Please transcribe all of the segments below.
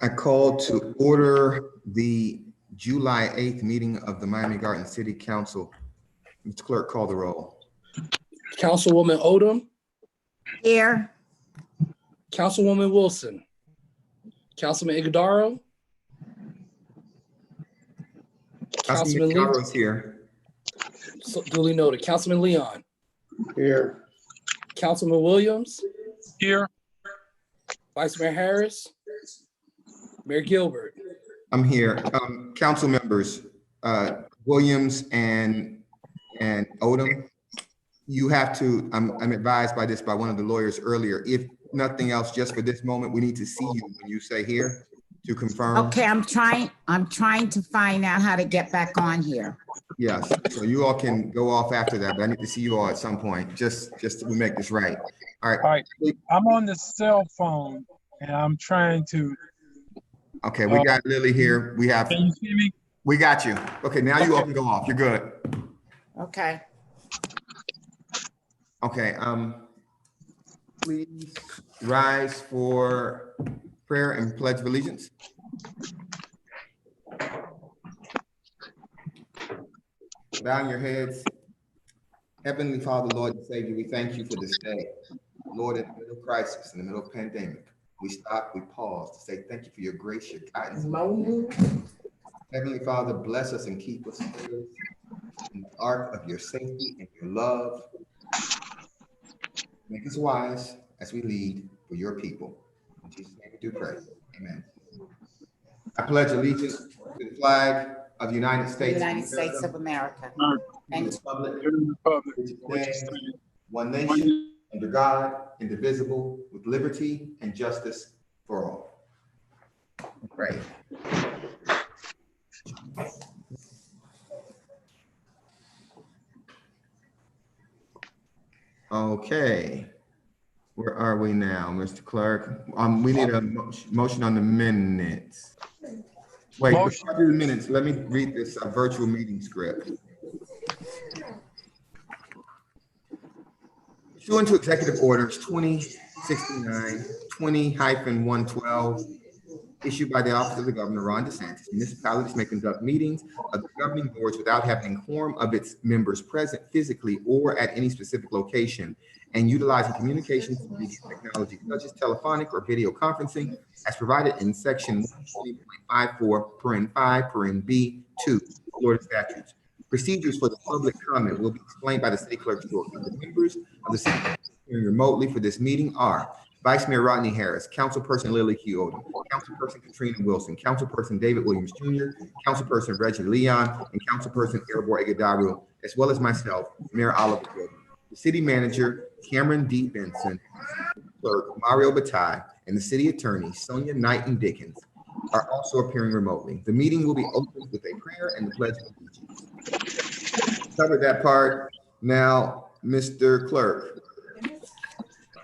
I call to order the July 8th meeting of the Miami Garden City Council. Mr. Clerk, call the roll. Councilwoman Odom, Here. Councilwoman Wilson, Councilman Iguodaro, Councilman Lee, Councilman is here. so duly noted. Councilman Leon, Here. Councilman Williams, Here. Vice Mayor Harris, Mayor Gilbert. I'm here. Council members, Williams and Odom, you have to, I'm advised by one of the lawyers earlier, if nothing else, just for this moment, we need to see you when you say here to confirm. Okay, I'm trying to find out how to get back on here. Yes, so you all can go off after that, but I need to see you all at some point, just to make this right. All right. All right. I'm on the cell phone and I'm trying to. Okay, we got Lily here. We have. Can you see me? We got you. Okay, now you all can go off. You're good. Okay. Okay, please rise for prayer and pledge of allegiance. Bow your heads. Heavenly Father, Lord and Savior, we thank you for this day. Lord, in the middle of crisis, in the middle of pandemic, we stop, we pause to say thank you for your grace, your guidance. Heavenly Father, bless us and keep us in the ark of your safety and your love. Make us wise as we lead for your people. In Jesus' name we do pray. Amen. I pledge allegiance to the flag of the United States. United States of America. And And the republic To the republic, which which stands stands one nation under God, indivisible, with liberty and justice for all. Pray. Okay. Where are we now, Mr. Clerk? We need a motion on the minutes. Wait, Motion. before I do the minutes, let me read this virtual meeting script. Pursuant to Executive Orders 2069, 20-112, issued by the Office of the Governor, Ron DeSantis, municipalities may conduct meetings of the governing boards without having a quorum of its members present physically or at any specific location, and utilizing communications technology such as telephonic or video conferencing as provided in section 120.54, B 2, Florida statutes. Procedures for the public comment will be explained by the city clerk shortly. The members of the city hearing remotely for this meeting are Vice Mayor Rodney Harris, Councilperson Lily Q. Odom, Councilperson Katrina Wilson, Councilperson David Williams Jr., Councilperson Reggie Leon, and Councilperson Erebor Ighodaro, as well as myself, Mayor Oliver Jordan. The city manager, Cameron D. Benson, clerk Mario Bataille, and the city attorney, Sonia Knighton Dickens, are also appearing remotely. The meeting will be opened with a prayer and the pledge of allegiance. Covered that part. Now, Mr. Clerk.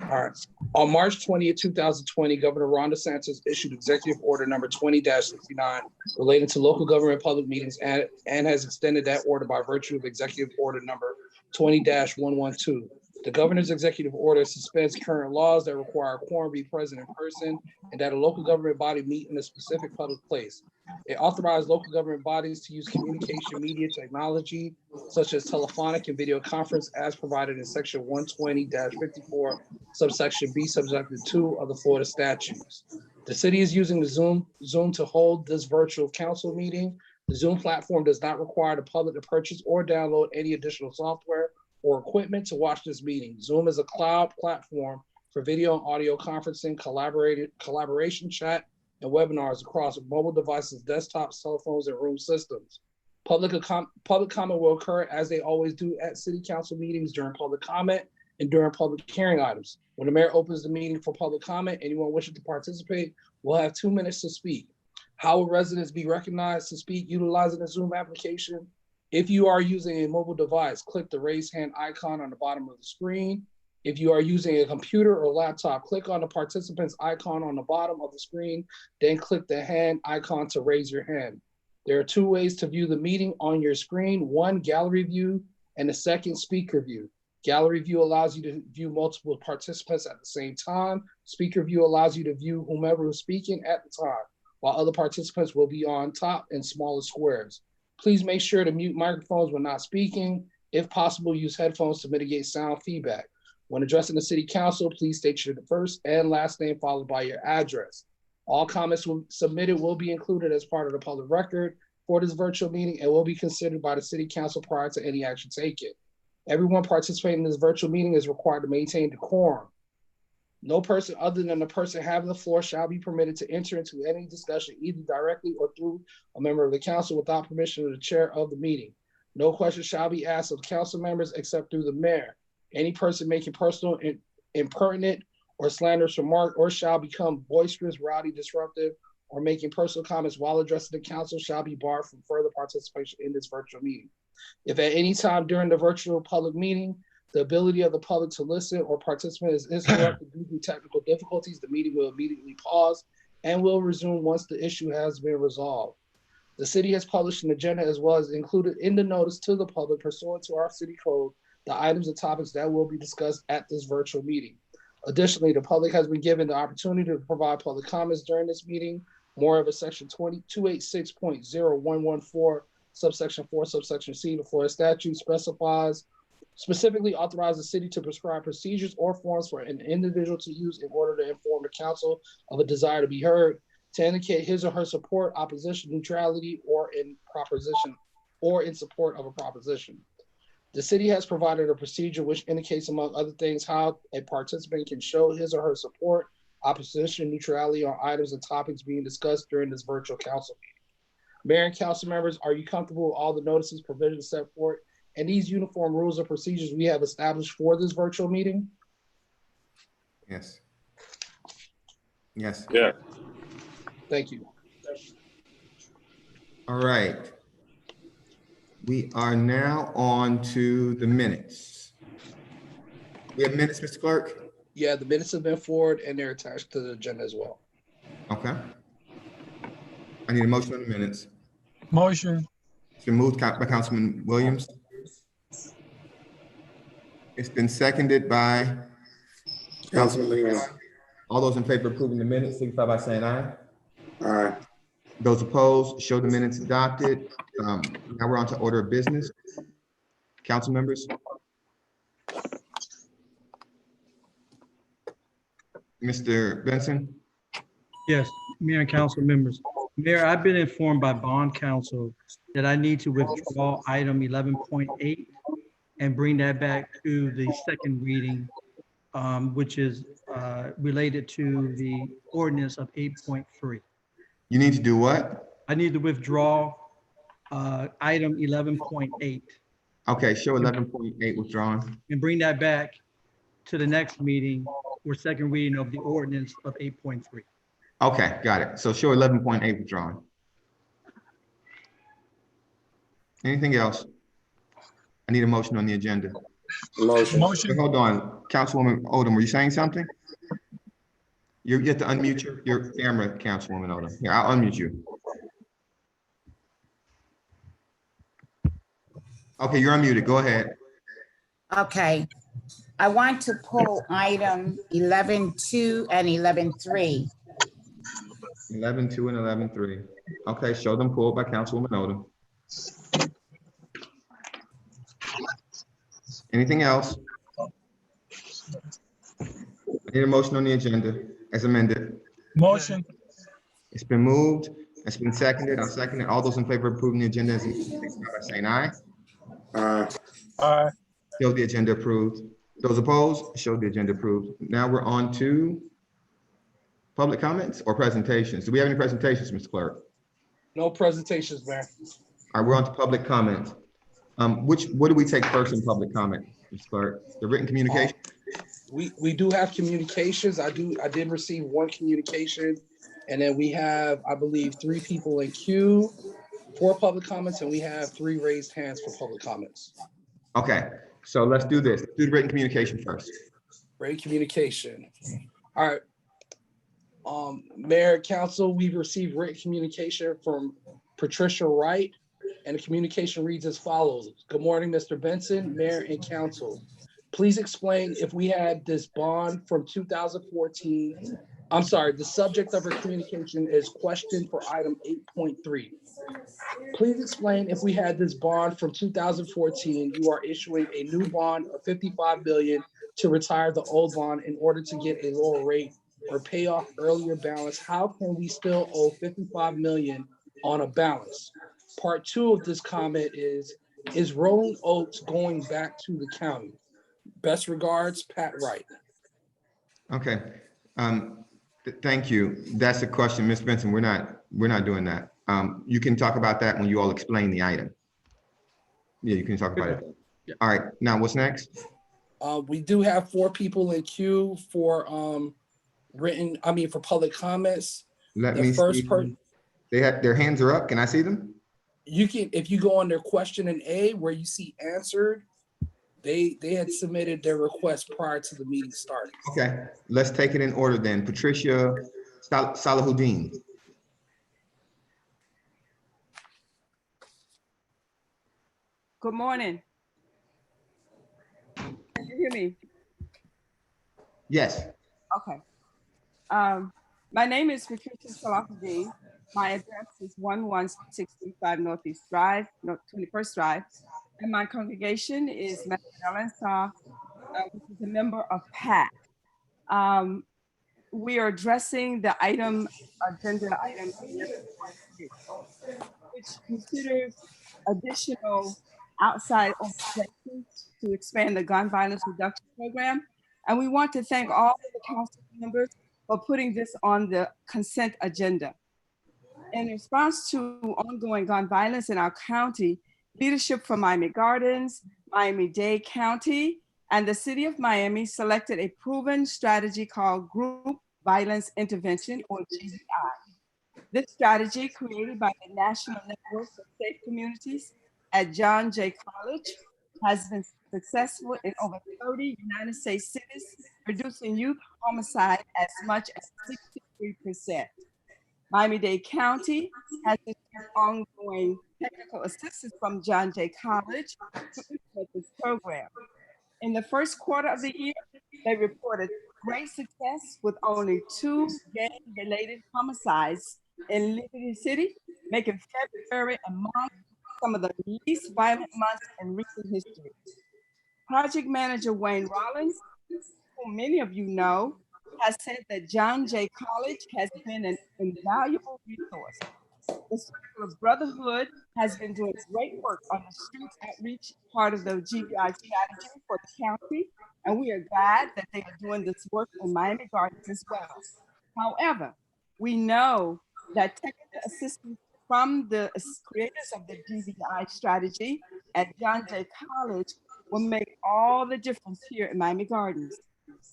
All right. On March 20th, 2020, Governor Ron DeSantis issued Executive Order number 20-69 relating to local government public meetings and has extended that order by virtue of Executive Order number 20-112. The governor's executive order suspends current laws that require a quorum be present in person and that a local government body meet in a specific public place. It authorized local government bodies to use communication media technology such as telephonic and video conference as provided in section 120-54, subsection B, subsection 2 of the Florida statutes. The city is using the Zoom to hold this virtual council meeting. The Zoom platform does not require the public to purchase or download any additional software or equipment to watch this meeting. Zoom is a cloud platform for video and audio conferencing, collaboration chat, and webinars across mobile devices, desktops, cell phones, and room systems. Public comment will occur as they always do at city council meetings during public comment and during public hearing items. When the mayor opens the meeting for public comment, anyone wishing to participate will have 2 minutes to speak. How will residents be recognized to speak utilizing the Zoom application? If you are using a mobile device, click the raise hand icon on the bottom of the screen. If you are using a computer or laptop, click on the participant's icon on the bottom of the screen, then click the hand icon to raise your hand. There are 2 ways to view the meeting on your screen: one, gallery view, and the second, speaker view. Gallery view allows you to view multiple participants at the same time. Speaker view allows you to view whomever is speaking at the time, while other participants will be on top in smaller squares. Please make sure to mute microphones when not speaking. If possible, use headphones to mitigate sound feedback. When addressing the city council, please state your first and last name followed by your address. All comments submitted will be included as part of the public record for this virtual meeting and will be considered by the city council prior to any action taken. Everyone participating in this virtual meeting is required to maintain decorum. No person other than the person having the floor shall be permitted to enter into any discussion either directly or through a member of the council without permission of the chair of the meeting. No questions shall be asked of council members except through the mayor. Any person making personal, impertinent, or slanderous remark or shall become boisterous, rowdy, disruptive, or making personal comments while addressing the council shall be barred from further participation in this virtual meeting. If at any time during the virtual public meeting, the ability of the public to listen or participate is interrupted due to technical difficulties, the meeting will immediately pause and will resume once the issue has been resolved. The city has published an agenda as well as included in the notice to the public pursuant to our city code the items and topics that will be discussed at this virtual meeting. Additionally, the public has been given the opportunity to provide public comments during this meeting. More of a section 286.0114, subsection 4, subsection C, the Florida statute specifically authorize the city to prescribe procedures or forms for an individual to use in order to inform the council of a desire to be heard, to indicate his or her support, opposition, neutrality, or in support of a proposition. The city has provided a procedure which indicates, among other things, how a participant can show his or her support, opposition, neutrality on items and topics being discussed during this virtual council meeting. Mayor and council members, are you comfortable with all the notices, provisions set forth, and these uniform rules and procedures we have established for this virtual meeting? Yes. Yes. Yeah. Thank you. All right. We are now on to the minutes. We have minutes, Mr. Clerk? Yeah, the minutes have been forwarded and they're attached to the agenda as well. Okay. I need a motion on the minutes. Motion. It's been moved by Councilman Williams. It's been seconded by Councilman Leon. All those in favor of approving the minutes, signify by saying aye. Aye. Those opposed, show the minutes adopted. Now we're on to order of business. Council members. Mr. Benson. Yes, Mayor and council members. Mayor, I've been informed by bond counsel that I need to withdraw item 11.8 and bring that back to the second reading, which is related to the ordinance of 8.3. You need to do what? I need to withdraw item 11.8 Okay, show 11.8 withdrawn. and bring that back to the next meeting for second reading of the ordinance of 8.3. Okay, got it. So show 11.8 withdrawn. Anything else? I need a motion on the agenda. Motion. Motion. Hold on, Councilwoman Odom, were you saying something? You have to unmute your camera, Councilwoman Odom. Here, I'll unmute you. Okay, you're unmuted. Go ahead. Okay. I want to pull item 11.2 and 11.3. 11.2 and 11.3. Okay, show them pulled by Councilwoman Odom. Anything else? I need a motion on the agenda as amended. Motion. It's been moved. It's been seconded. I'll second it. All those in favor of approving the agenda, as indicated by saying aye. Aye. Aye. Show the agenda approved. Those opposed, show the agenda approved. Now we're on to public comments or presentations. Do we have any presentations, Mr. Clerk? No presentations, Mayor. All right, we're on to public comment. What do we take first in public comment, Mr. Clerk? The written communication? We do have communications. I did receive one communication, and then we have, I believe, 3 people in queue for public comments, and we have 3 raised hands for public comments. Okay, so let's do this. Do the written communication first. Written communication. All right. Mayor, council, we've received written communication from Patricia Wright, and the communication reads as follows. Good morning, Mr. Benson, Mayor and council. Please explain if we had this bond from 2014. I'm sorry, the subject of our communication is question for item 8.3. Please explain if we had this bond from 2014, you are issuing a new bond of $55 billion to retire the old bond in order to get a lower rate or pay off earlier balance. How can we still owe $55 million on a balance? Part 2 of this comment is Rolling Oaks going back to the county? Best regards, Pat Wright. Okay, thank you. That's a question, Ms. Benson. We're not doing that. You can talk about that when you all explain the item. Yeah, you can talk about it. Yeah. All right, now what's next? We do have 4 people in queue for for public comments. Let The me first see. person, They have, their hands are up. Can I see them? you can, if you go under question and A where you see answered, they had submitted their request prior to the meeting starting. Okay, let's take it in order then. Patricia Salahuddin. Good morning. hear me? Yes. Okay. My name is Patricia Salahuddin. My address is 11635 Northeast Drive, 21st Drive. And my congregation is Magdalene Saw, which is a member of PAC. We are addressing the agenda item, which considers additional outside organizations to expand the gun violence reduction program. And we want to thank all of the council members for putting this on the consent agenda. In response to ongoing gun violence in our county, leadership from Miami Gardens, Miami-Dade County, and the city of Miami selected a proven strategy called Group Violence Intervention, or GVI. This strategy, created by the National Network for Safe Communities at John Jay College, has been successful in over 30 United States cities, reducing youth homicide as much as 63%. Miami-Dade County has received ongoing technical assistance from John Jay College to implement this program. In the first quarter of the year, they reported great success with only 2 gang-related homicides in Liberty City, making February and March some of the least violent months in recent history. Project manager Wayne Rollins, who many of you know, has said that John Jay College has been an invaluable resource. The Circle of Brotherhood has been doing great work on the street outreach part of the GVI strategy for the county, and we are glad that they are doing this work in Miami Gardens as well. However, we know that technical assistance from the creators of the GVI strategy at John Jay College will make all the difference here in Miami Gardens.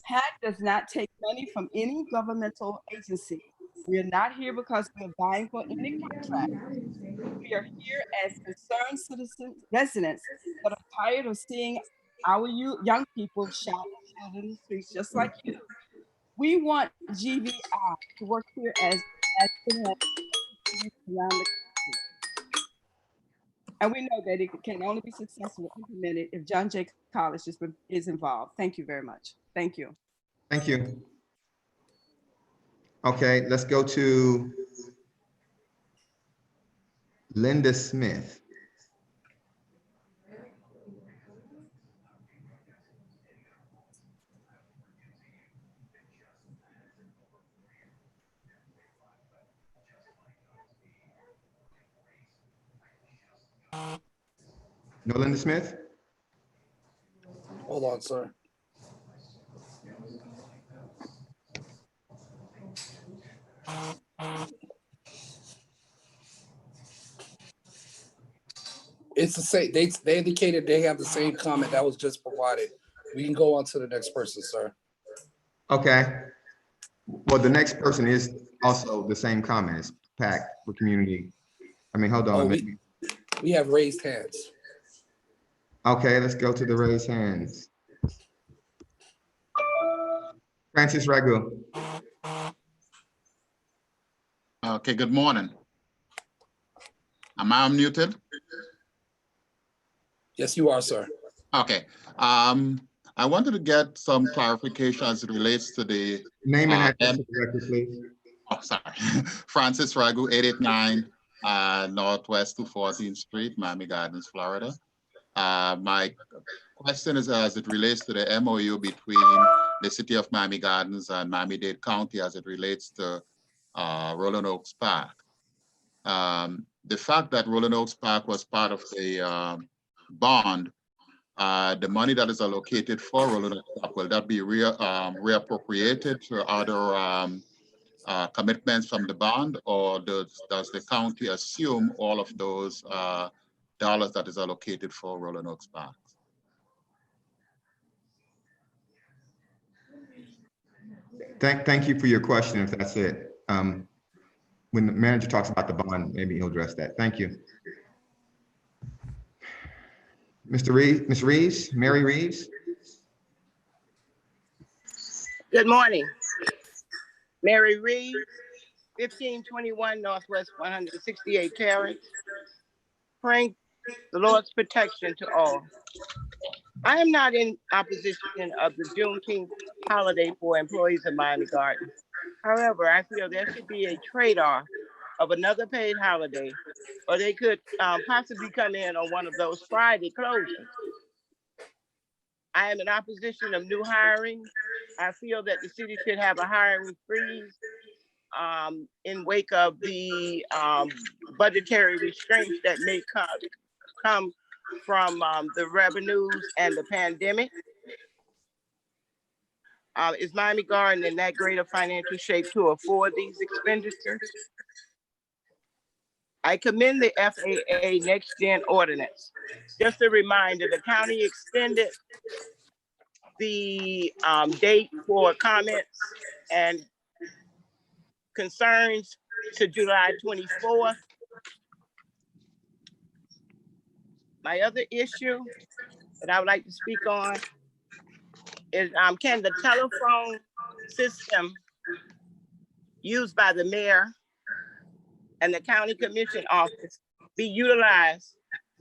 PAC does not take money from any governmental agency. We are not here because we are buying for any contract. We are here as concerned citizens, residents that are tired of seeing our young people shot and killed in the streets just like you. We want GVI to work here as it has around the country. And we know that it can only be successfully implemented if John Jay College is involved. Thank you very much. Thank you. Thank you. Okay, let's go to Linda Smith. No Linda Smith? Hold on, sir. It's the same. They indicated they have the same comment that was just provided. We can go on to the next person, sir. Okay. Well, the next person is also the same comments, PAC for community. I mean, hold on. We have raised hands. Okay, let's go to the raised hands. Francis Ragu. Okay, good morning. Am I unmuted? Yes, you are, sir. Okay. I wanted to get some clarification as it relates to the Name and address for the record, please. Oh, sorry. Francis Ragu, 889 Northwest 214th Street, Miami Gardens, Florida. My question is as it relates to the MOU between the city of Miami Gardens and Miami-Dade County as it relates to Rolling Oaks Park. The fact that Rolling Oaks Park was part of the bond, the money that is allocated for Rolling Oaks Park, will that be reappropriated to other commitments from the bond, or does the county assume all of those dollars that is allocated for Rolling Oaks Park? Thank you for your question, if that's it. When the manager talks about the bond, maybe he'll address that. Thank you. Mr. Reeves, Ms. Reeves, Mary Reeves. Good morning. Mary Reeves, 1521 Northwest 168 Terrace. Praying the Lord's protection to all. I am not in opposition of the Juneteenth holiday for employees of Miami Gardens. However, I feel there should be a trade-off of another paid holiday, or they could possibly come in on one of those Friday closings. I am in opposition of new hiring. I feel that the city should have a hiring freeze in wake of the budgetary restraints that may come from the revenues and the pandemic. Is Miami Garden in that great a financial shape to afford these expenditures? I commend the FAA Next Gen Ordinance. Just a reminder, the county extended the date for comments and concerns to July 24th. My other issue that I would like to speak on is can the telephone system used by the mayor and the county commission office be utilized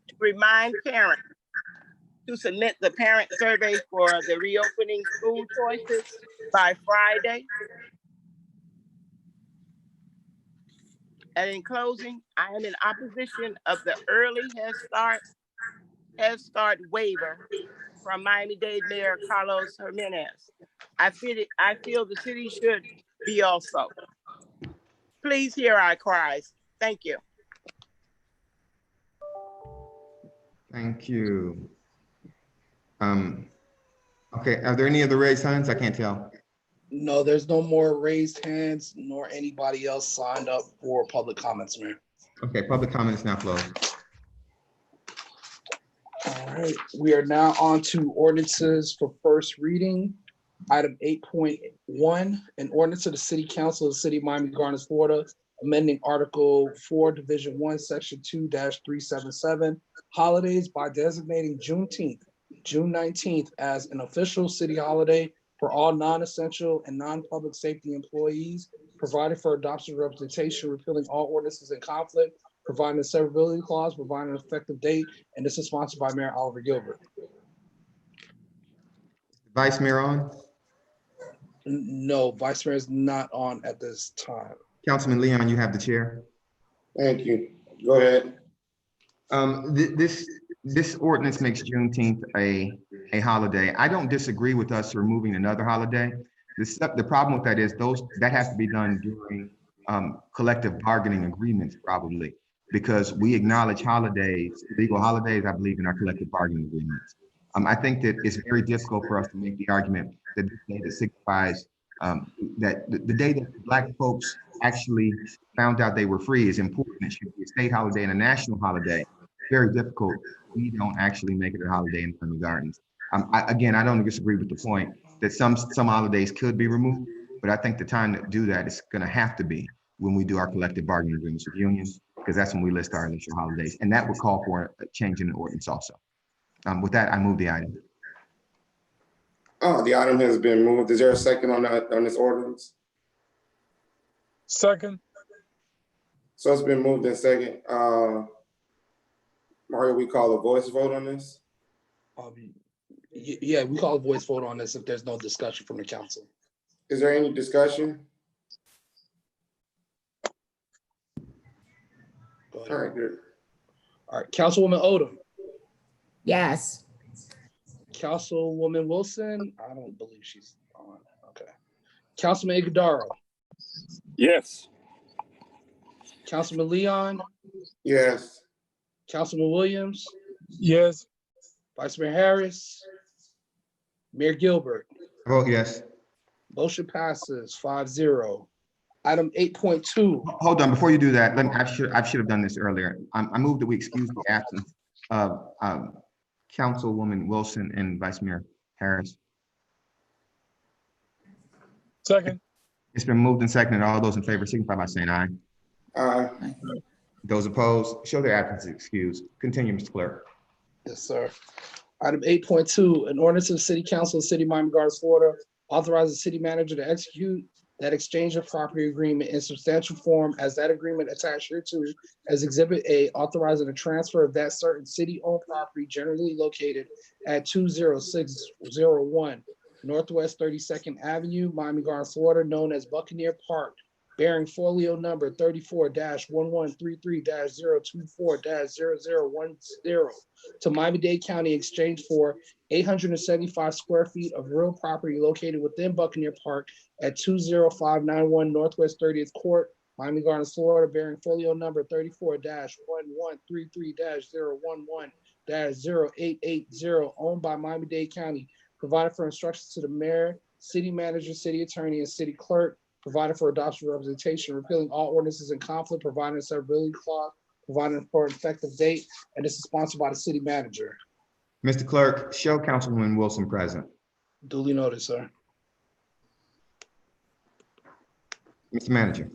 to remind parents to submit the parent survey for the reopening school choices by Friday? And in closing, I am in opposition of the early Head Start waiver from Miami-Dade Mayor Carlos Jimenez. I feel the city should be also. Please hear our cries. Thank you. Thank you. Okay, are there any other raised hands? I can't tell. No, there's no more raised hands nor anybody else signed up for public comments, Mayor. Okay, public comment is now closed. All right, we are now on to ordinances for first reading. Item 8.1, an ordinance of the City Council of the City of Miami Gardens, Florida, amending Article 4, Division 1, Section 2-377, holidays by designating Juneteenth, June 19th as an official city holiday for all non-essential and non-public safety employees, providing for adoption of representation, repealing all ordinances in conflict, providing a severability clause, providing an effective date, and this is sponsored by Mayor Oliver Gilbert. Vice Mayor on? No, Vice Mayor is not on at this time. Councilman Leon, you have the chair. Thank you. Go ahead. This ordinance makes Juneteenth a holiday. I don't disagree with us removing another holiday. The problem with that is that has to be done during collective bargaining agreements, probably, because we acknowledge holidays, legal holidays, I believe, in our collective bargaining agreements. I think that it's very difficult for us to make the argument that this day that signifies that the day that Black folks actually found out they were free is important. It should be a state holiday and a national holiday. Very difficult. We don't actually make it a holiday in Miami Gardens. Again, I don't disagree with the point that some holidays could be removed, but I think the time to do that is going to have to be when we do our collective bargaining agreements with unions, because that's when we list our initial holidays, and that would call for a change in the ordinance also. With that, I move the item. Oh, the item has been moved. Is there a second on this ordinance? Second. So it's been moved in second. Mario, we call a voice vote on this? Yeah, we call a voice vote on this if there's no discussion from the council. Is there any discussion? Go ahead. All right, good. All right, Councilwoman Odom. Yes. Councilwoman Wilson, I don't believe she's on. Okay. Councilman Iguodaro. Yes. Councilman Leon. Yes. Councilman Williams. Yes. Vice Mayor Harris. Mayor Gilbert. Vote yes. Motion passes 5-0. Item 8.2. Hold on, before you do that, I should have done this earlier. I move that we excuse the absence of Councilwoman Wilson and Vice Mayor Harris. Second. It's been moved and seconded. All those in favor signify by saying aye. Aye. Those opposed, show their absence excused. Continue, Mr. Clerk. Yes, sir. Item 8.2, an ordinance of the City Council of the City of Miami Gardens, Florida, authorizes the city manager to execute that exchange of property agreement in substantial form as that agreement attached hereto as Exhibit A, authorizing the transfer of that certain city-owned property generally located at 20601 Northwest 32nd Avenue, Miami Gardens, Florida, known as Buccaneer Park, bearing folio number 34-1133-024-0010 to Miami-Dade County in exchange for 875 square feet of real property located within Buccaneer Park at 20591 Northwest 30th Court, Miami Gardens, Florida, bearing folio number 34-1133-011-0880, owned by Miami-Dade County, provided for instructions to the mayor, city manager, city attorney, and city clerk, provided for adoption representation, repealing all ordinances in conflict, providing a severability clause, providing for an effective date, and this is sponsored by the city manager. Mr. Clerk, show Councilwoman Wilson present. Duly noted, sir. Mr. Manager.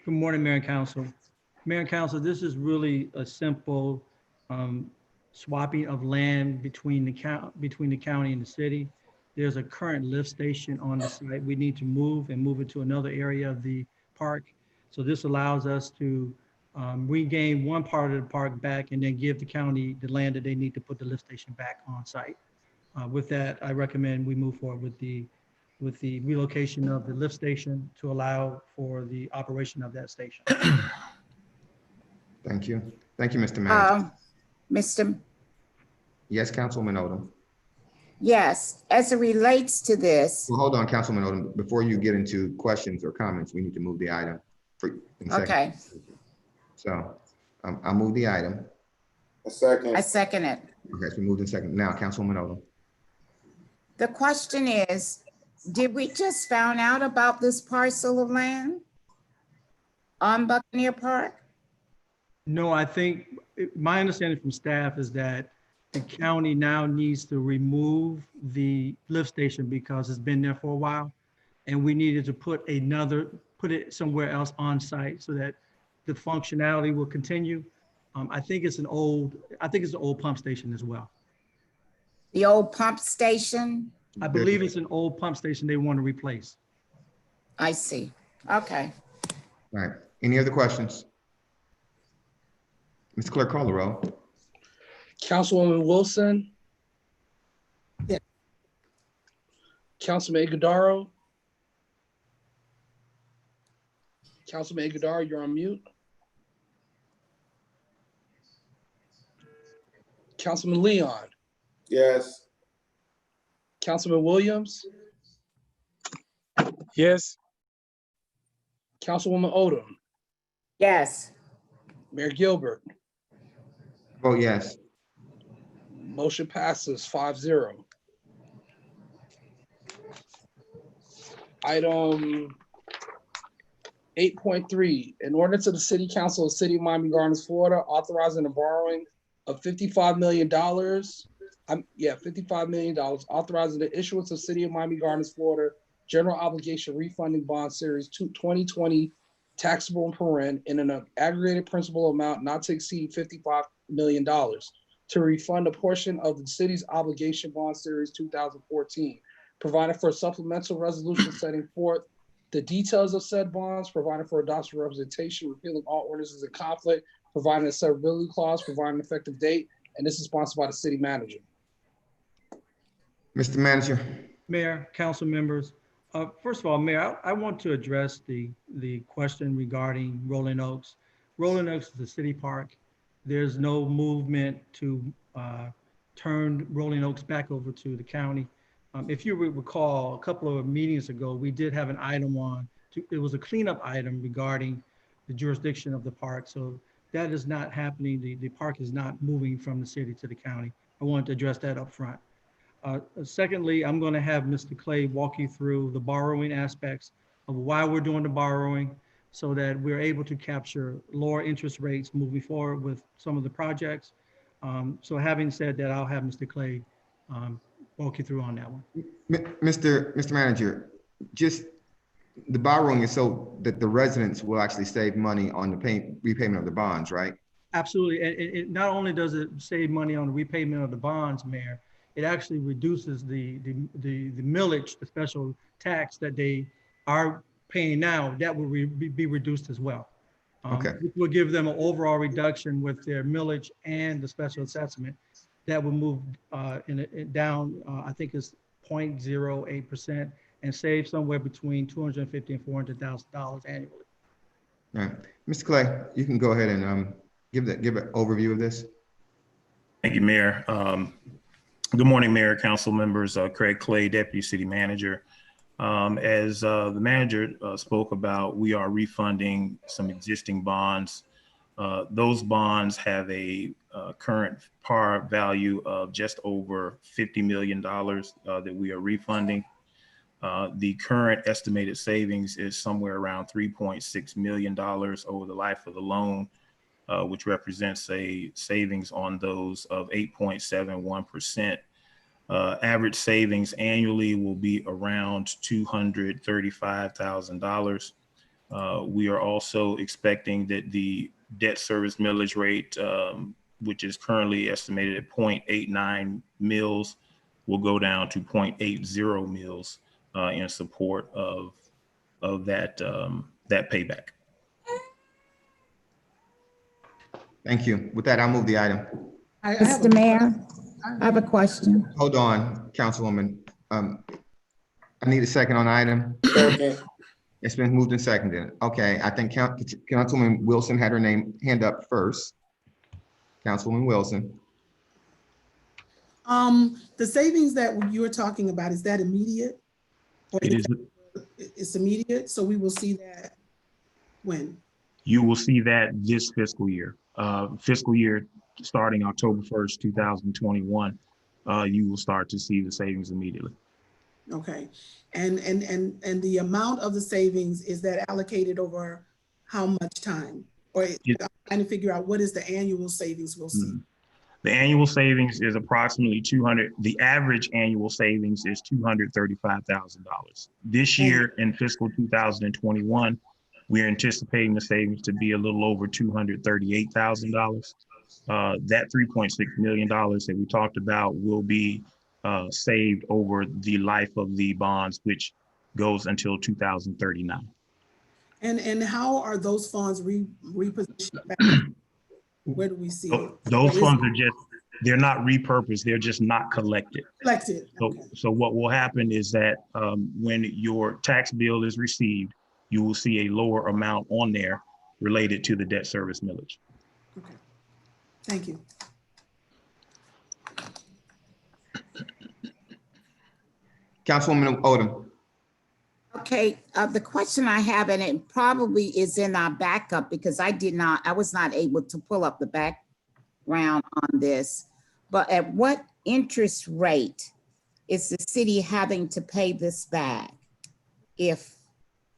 Good morning, Mayor and Council. Mayor and Council, this is really a simple swapping of land between the county and the city. There's a current lift station on the site. We need to move it to another area of the park. So this allows us to regain one part of the park back and then give the county the land that they need to put the lift station back on site. With that, I recommend we move forward with the relocation of the lift station to allow for the operation of that station. Thank you. Thank you, Mr. Manager. Mr. Yes, Councilwoman Odom. Yes, as it relates to this, Well, hold on, Councilwoman Odom. Before you get into questions or comments, we need to move the item. okay, So I'll move the item. A second. I second it. Okay, so we moved in second. Now, Councilwoman Odom. The question is, did we just found out about this parcel of land on Buccaneer Park? No, I think my understanding from staff is that the county now needs to remove the lift station because it's been there for a while. And we needed to put it somewhere else on site so that the functionality will continue. I think it's an old pump station as well. The old pump station? I believe it's an old pump station they want to replace. I see. Okay. All right. Any other questions? Mr. Clerk, call the roll. Councilwoman Wilson? Yeah. Councilman Ighodaro? Councilman Ighodaro, you're on mute. Councilman Leon? Yes. Councilman Williams? Yes. Councilwoman Odom? Yes. Mayor Gilbert? Vote yes. Motion passes 5-0. Item 8.3, an ordinance of the City Council of the City of Miami Gardens, Florida, authorizing the borrowing of $55 million. $55 million, authorizing the issuance of City of Miami Gardens, Florida, general obligation refunding bond series 2020 taxable and paren in an aggregated principal amount not to exceed $55 million to refund a portion of the city's obligation bond series 2014, providing for a supplemental resolution setting forth the details of said bonds, providing for adoption representation, repealing all ordinances in conflict, providing a severability clause, providing an effective date, and this is sponsored by the city manager. Mr. Manager. Mayor, council members, first of all, Mayor, I want to address the question regarding Rolling Oaks. Rolling Oaks is a city park. There's no movement to turn Rolling Oaks back over to the county. If you recall, a couple of meetings ago, we did have an item it was a cleanup item regarding the jurisdiction of the park. So that is not happening. The park is not moving from the city to the county. I wanted to address that up front. Secondly, I'm going to have Mr. Clay walk you through the borrowing aspects of why we're doing the borrowing so that we're able to capture lower interest rates moving forward with some of the projects. So having said that, I'll have Mr. Clay walk you through on that one. Mr. Manager, just the borrowing is so that the residents will actually save money on the repayment of the bonds, right? Absolutely. And it not only does it save money on the repayment of the bonds, Mayor, it actually reduces the millage, the special tax that they are paying now, that will be reduced as well. Okay. Which will give them an overall reduction with their millage and the special assessment. That will move down, I think it's 0.08%, and save somewhere between $250,000 and $400,000 annually. All right, Mr. Clay, you can go ahead and give an overview of this. Thank you, Mayor. Good morning, Mayor, council members. Craig Clay, Deputy City Manager. As the manager spoke about, we are refunding some existing bonds. Those bonds have a current par value of just over $50 million that we are refunding. The current estimated savings is somewhere around $3.6 million over the life of the loan, which represents a savings on those of 8.71%. Average savings annually will be around $235,000. We are also expecting that the debt service millage rate, which is currently estimated at 0.89 mils, will go down to 0.80 mils in support of that payback. Thank you. With that, I'll move the item. Mr. Mayor, I have a question. Hold on, Councilwoman. I need a second on the item. Second. It's been moved and seconded. Okay, I think Councilwoman Wilson had her hand up first. Councilwoman Wilson. The savings that you were talking about, is that immediate? Or it's immediate, so we will see that when? You will see that this fiscal year starting October 1st, 2021, you will start to see the savings immediately. Okay, and the amount of the savings, is that allocated over how much time? Or I'm trying to figure out what is the annual savings we'll see? The annual savings is approximately the average annual savings is $235,000. This year in fiscal 2021, we're anticipating the savings to be a little over $238,000. That $3.6 million that we talked about will be saved over the life of the bonds, which goes until 2039. And how are those funds repositioned back? Where do we see it? Those funds they're not repurposed, they're just not collected. Collected. Okay. So what will happen is that when your tax bill is received, you will see a lower amount on there related to the debt service millage. Okay, thank you. Councilwoman Odom. Okay, the question I have, and it probably is in our backup because I was not able to pull up the background on this, but at what interest rate is the city having to pay this back if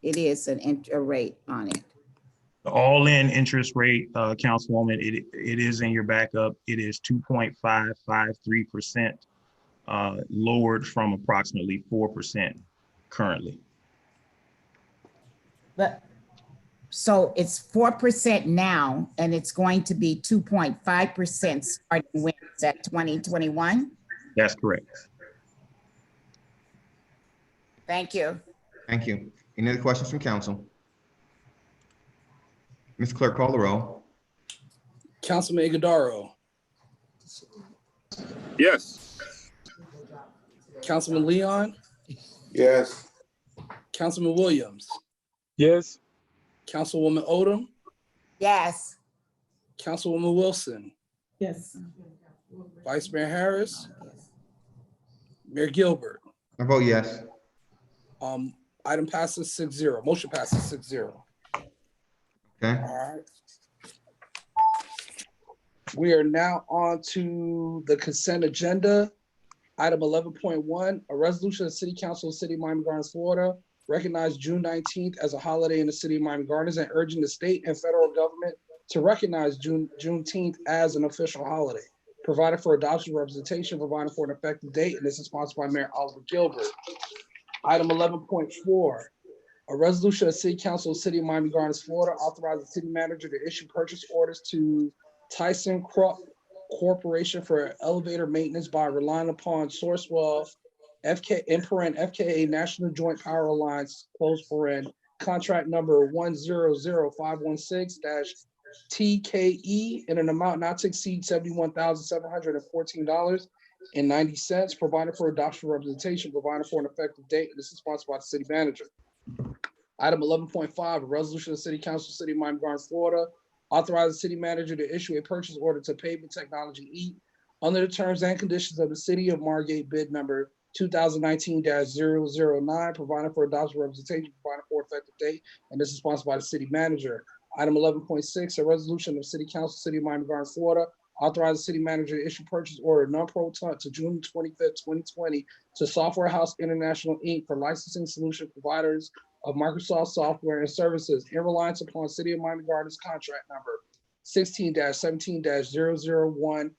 it is an interest rate on it? The all-in interest rate, Councilwoman, it is in your backup. It is 2.553%, lowered from approximately 4% currently. But so it's 4% now, and it's going to be 2.5% starting when it's at 2021? That's correct. Thank you. Thank you. Any other questions from council? Ms. Clerk, call the roll. Councilman Iguodaro, Yes. Councilman Leon, Yes. Councilman Williams, Yes. Councilwoman Odom, Yes. Councilwoman Wilson, Yes. Vice Mayor Harris, Mayor Gilbert. I vote yes. Item passes 6-0. Motion passes 6-0. Okay. All right. We are now on to the consent agenda. Item 11.1, a resolution of the City Council of the City of Miami Gardens, Florida, recognize June 19th as a holiday in the City of Miami Gardens and urging the state and federal government to recognize Juneteenth as an official holiday. Provided for adoption representation, providing for an effective date, and this is sponsored by Mayor Oliver Gilbert. Item 11.4, a resolution of the City Council of the City of Miami Gardens, Florida, authorizing the city manager to issue purchase orders to Tyson Corporation for elevator maintenance by relying upon Sourcewell FKA National Joint Power Alliance, close paren, contract number 100516-TKE in an amount not to exceed $71,714.90, providing for adoption representation, providing for an effective date, and this is sponsored by the city manager. Item 11.5, a resolution of the City Council, City of Miami Gardens, Florida, authorizing the city manager to issue a purchase order to Pavement Technology Inc. under the terms and conditions of the City of Margate bid number 2019-009, providing for adoption representation, providing for effective date, and this is sponsored by the city manager. Item 11.6, a resolution of the City Council, City of Miami Gardens, Florida, authorize the city manager to issue purchase order non-pro-tunc to June 25th, 2020 to Software House International Inc. for licensing solution providers of Microsoft software and services in reliance upon City of Miami Gardens contract number 16-17-001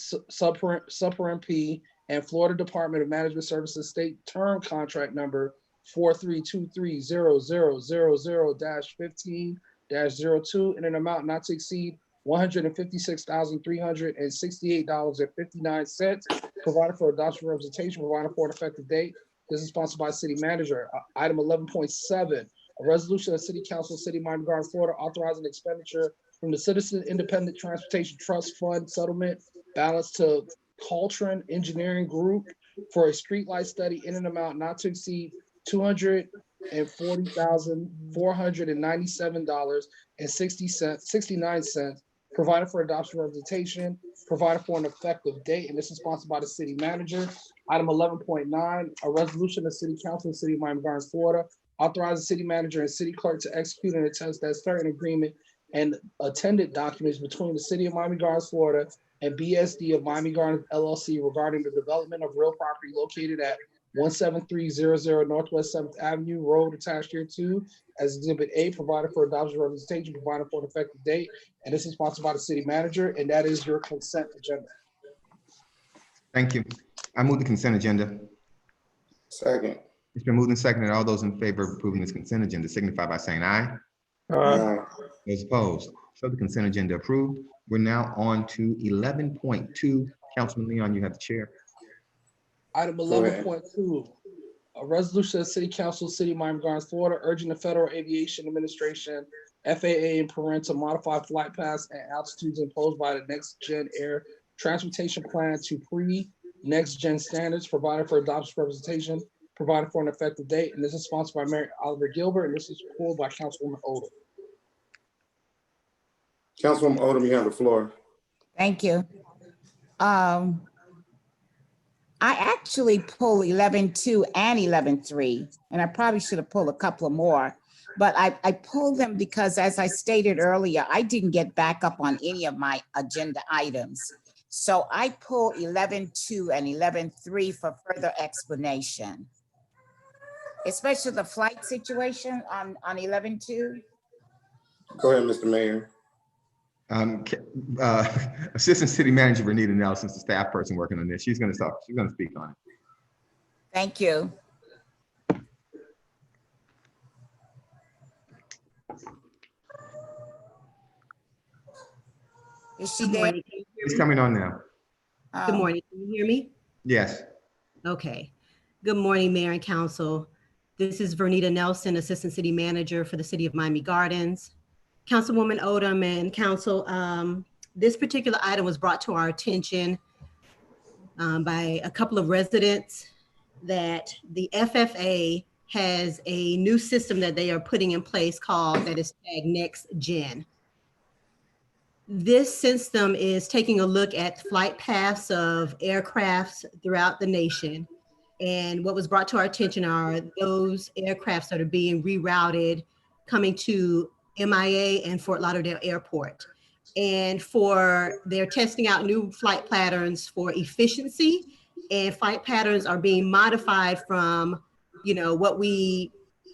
subparen P and Florida Department of Management Services state term contract number 43230000-15-02 in an amount not to exceed $156,368.59, provided for adoption representation, provided for an effective date. This is sponsored by city manager. Item 11.7, a resolution of City Council, City of Miami Gardens, Florida, authorizing expenditure from the Citizen Independent Transportation Trust Fund settlement balance to Caltron Engineering Group for a streetlight study in an amount not to exceed $240,497.69, provided for adoption representation, provided for an effective date, and this is sponsored by the city manager. Item 11.9, a resolution of City Council of the City of Miami Gardens, Florida, authorizing city manager and city clerk to execute and attest that certain agreement and attendant documents between the City of Miami Gardens, Florida and BSD of Miami Gardens LLC regarding the development of real property located at 17300 Northwest 7th Avenue Road attached here to as Exhibit A, provided for adoption representation, provided for an effective date, and this is sponsored by the city manager, and that is your consent agenda. Thank you. I move the consent agenda. Second. It's been moved and seconded. All those in favor of approving this consent agenda signify by saying aye. Aye. Those opposed. So the consent agenda approved. We're now on to 11.2. Councilman Leon, you have the chair. Item 11.2, a resolution of the City Council, City of Miami Gardens, Florida, urging the Federal Aviation Administration, FAA, and PAREN to modify flight paths and altitudes imposed by the Next Gen Air Transportation Plan to pre-Next Gen standards, provided for adoption representation, provided for an effective date, and this is sponsored by Mayor Oliver Gilbert, and this is pulled by Councilwoman Odom. Councilwoman Odom, you have the floor. Thank you. I actually pulled 11.2 and 11.3, and I probably should have pulled a couple of more, but I pulled them because, as I stated earlier, I didn't get back up on any of my agenda items. So I pulled 11.2 and 11.3 for further explanation, especially the flight situation on 11.2. Go ahead, Mr. Mayor. Assistant City Manager Vernita Nelson, the staff person working on this. She's going to talk. She's going to speak on it. Thank you. Is she Good there? morning. Can you hear It's me? coming on now. Good morning. Can you hear me? Yes. Okay. Good morning, Mayor and Council. This is Vernita Nelson, Assistant City Manager for the City of Miami Gardens. Councilwoman Odom and Council, this particular item was brought to our attention by a couple of residents that the FFA has a new system that they are putting in place that is tagged Next Gen. This system is taking a look at flight paths of aircrafts throughout the nation. And what was brought to our attention are those aircrafts that are being rerouted coming to MIA and Fort Lauderdale Airport. And they're testing out new flight patterns for efficiency, and flight patterns are being modified from,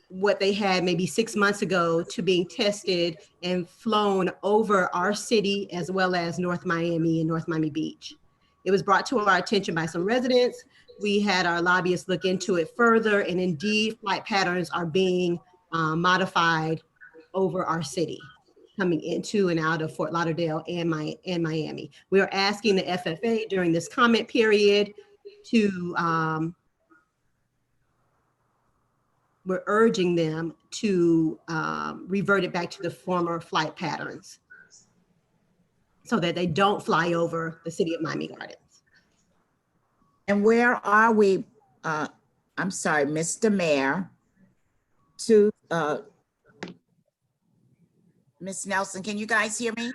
what they had maybe 6 months ago to being tested and flown over our city as well as North Miami and North Miami Beach. It was brought to our attention by some residents. We had our lobbyists look into it further, and indeed flight patterns are being modified over our city, coming into and out of Fort Lauderdale and Miami. We are asking the FFA during this comment period to we're urging them to revert it back to the former flight patterns so that they don't fly over the city of Miami Gardens. And where are we, I'm sorry, Mr. Mayor, to, Ms. Nelson, can you guys hear me?